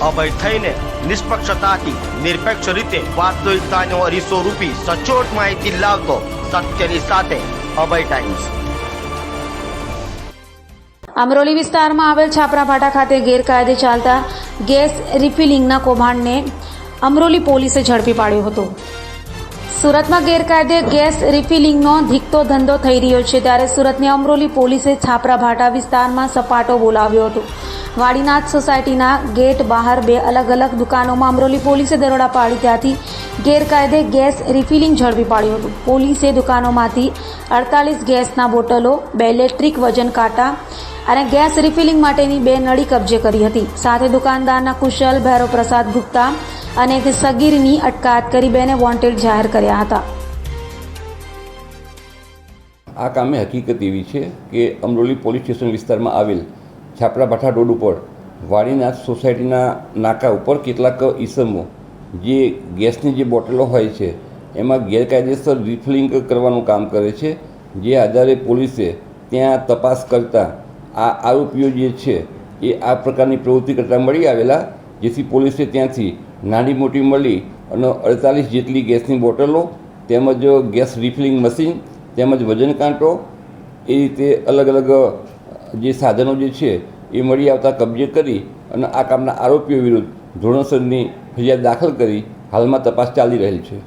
અભય થઈને નિષ્પક્ષતાથી નિરપેક્ષ રીતે વાસ્તવિકતાનો અરીસો રૂપી સચોટ માહિતી લાવતો સત્યની સાથે અભય ટાઈમ્સ। અમરોલી વિસ્તારમાં આવેલ છાપરાભાટા ખાતે ગેરકાયદે ચાલતા ગેસ રિફિલિંગના કૌભાંડને અમરોલી પોલીસે ઝડપી પાડ્યો હતો। સુરતમાં ગેરકાયદે ગેસ રિફિલિંગનો ધીકતો ધંધો થઈ રહ્યો છે, ત્યારે સુરતની અમરોલી પોલીસે છાપરાભાટા વિસ્તારમાં સપાટો બોલાવ્યો હતો। વાડીનાથ સોસાયટીના ગેટ બહાર બે અલગ અલગ દુકાનોમાં અમરોલી પોલીસે દરોડા પાડી ત્યાંથી ગેરકાયદે ગેસ રિફિલિંગ ઝડપી પાડ્યું હતું। પોલીસે દુકાનોમાંથી 48 ગેસના બોટલો, 2 ઇલેક્ટ્રિક વજન કાંટા અને ગેસ રિફિલિંગ માટેની 2 નળી કબજે કરી હતી। સાથે દુકાનદારના કુશલ ભૈરવ પ્રસાદ ગુપ્તા અને એક સગીરની અટકાયત કરી 2ને વોન્ટેડ જાહેર કર્યા હતા। આ કામે હકીકત એવી છે કે અમરોલી પોલીસ સ્ટેશન વિસ્તારમાં આવેલ છાપરાભાઠા રોડ ઉપર વાડીનાથ સોસાયટીના નાકા ઉપર કેટલાક ઈસમો જે ગેસની જે બોટલો હોય છે એમાં ગેરકાયદેસર રિફિલિંગ કરવાનું કામ કરે છે। જે આધારે પોલીસે ત્યાં તપાસ કરતાં આ આરોપીઓ જે છે એ આ પ્રકારની પ્રવૃત્તિ કરતા મળી આવેલા, જેથી પોલીસે ત્યાંથી નાની મોટી મળી અને 48 જેટલી ગેસની બોટલો તેમજ ગેસ રિફિલિંગ મશીન તેમજ વજન કાંટો એ રીતે અલગ અલગ જે સાધનો જે છે એ મળી આવતા કબજે કરી અને આ કામના આરોપીઓ વિરુદ્ધ ધોરણસરની ફરિયાદ દાખલ કરી હાલમાં તપાસ ચાલી રહેલ છે।